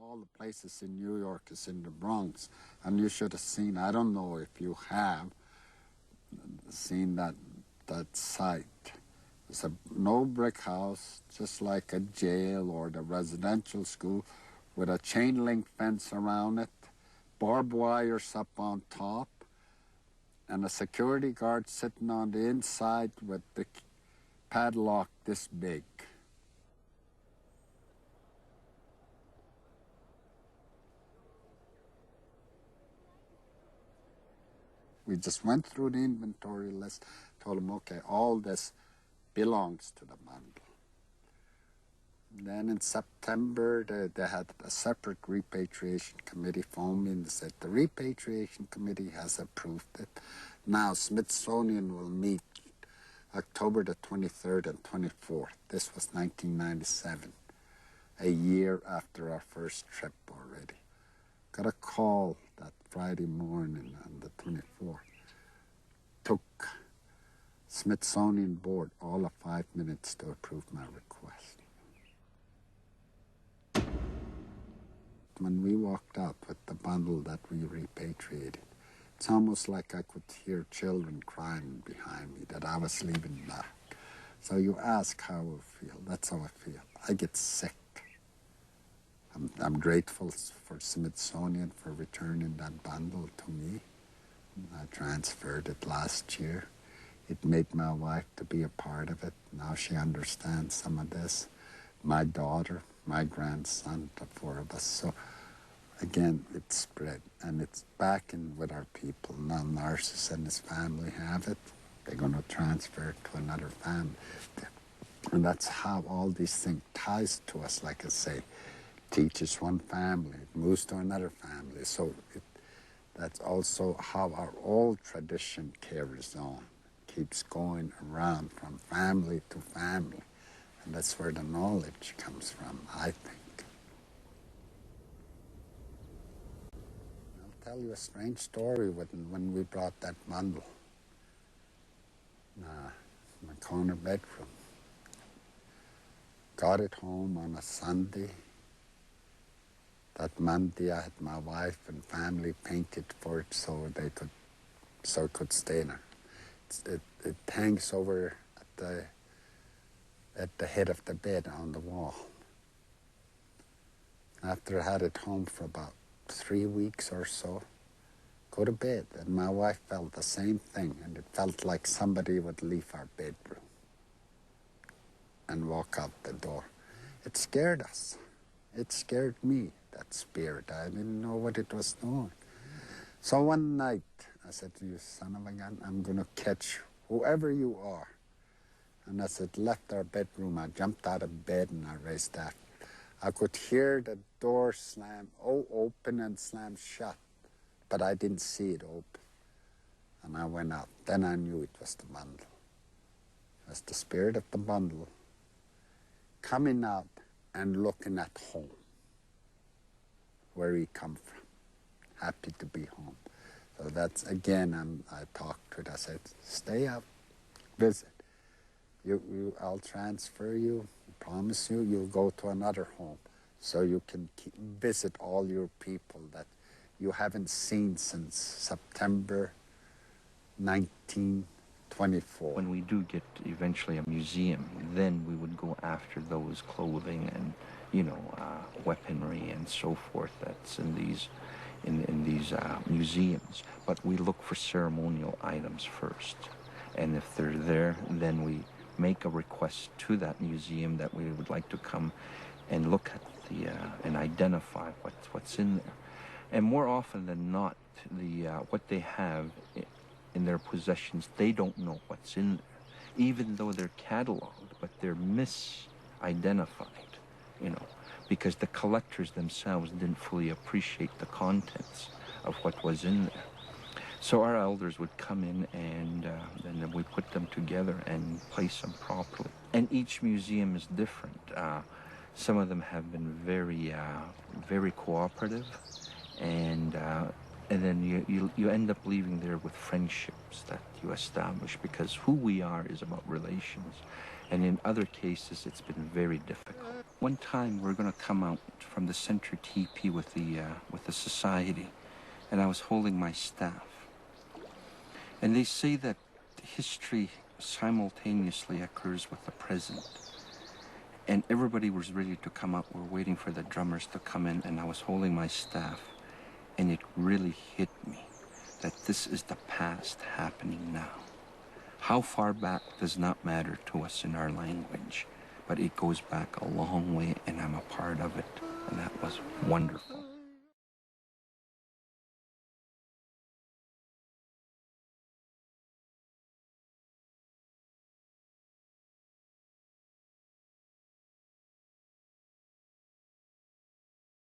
all the places in New York is in the Bronx. And you should have seen, I don't know if you have seen that site. It's no brick house, just like a jail or the residential school with a chain link fence around it, barbed wires up on top, and a security guard sitting on the inside with the padlock this big. We just went through the inventory list, told them, okay, all this belongs to the bundle. Then in September, they had a separate repatriation committee phone me and they said, the repatriation committee has approved it. Now Smithsonian will meet October the 23rd and 24th. This was 1997, a year after our first trip already. Got a call that Friday morning on the 24th. Took Smithsonian board all of 5 minutes to approve my request. When we walked out with the bundle that we repatriated, it's almost like I could hear children crying behind me that I was leaving back. So you ask how I feel. That's how I feel. I get sick. I'm grateful for Smithsonian for returning that bundle to me. I transferred it last year. It made my wife to be a part of it. Now she understands some of this. My daughter, my grandson, the four of us. So again, it's spread and it's back in with our people. Now Narcissus and his family have it. They're going to transfer it to another family. And that's how all these things ties to us, like I say. Teaches one family, it moves to another family. So that's also how our old tradition carries on, keeps going around from family to family. And that's where the knowledge comes from, I think. I'll tell you a strange story when we brought that bundle. My corner bedroom. Got it home on a Sunday. That Monday, I had my wife and family painted for it so it could stay there. It hangs over at the head of the bed on the wall. After I had it home for about 3 weeks or so, go to bed, and my wife felt the same thing, and it felt like somebody would leave our bedroom and walk out the door. It scared us. It scared me, that spirit. I didn't know what it was doing. So one night, I said to you, son of a gun, I'm going to catch whoever you are. And as it left our bedroom, I jumped out of bed and I raced after. I could hear the door slam, open and slam shut, but I didn't see it open. And I went out. Then I knew it was the bundle. It was the spirit of the bundle coming out and looking at home, where he come from, happy to be home. So that's, again, I talked to it, I said, stay up, visit. I'll transfer you, promise you, you'll go to another home so you can visit all your people that you haven't seen since September 1924. When we do get eventually a museum, then we would go after those clothing and, weaponry and so forth that's in these museums. But we look for ceremonial items first. And if they're there, then we make a request to that museum that we would like to come and look at and identify what's in there. And more often than not, what they have in their possessions, they don't know what's in there, even though they're cataloged, but they're misidentified, because the collectors themselves didn't fully appreciate the contents of what was in there. So our elders would come in and then we put them together and place them properly. And each museum is different. Some of them have been very cooperative, and then you end up leaving there with friendships that you establish, because who we are is about relations. And in other cases, it's been very difficult. One time we're going to come out from the center teepee with the society, and I was holding my staff. And they say that history simultaneously occurs with the present. And everybody was ready to come out. We're waiting for the drummers to come in, and I was holding my staff. And it really hit me that this is the past happening now. How far back does not matter to us in our language, but it goes back a long way, and I'm a part of it. And that was wonderful.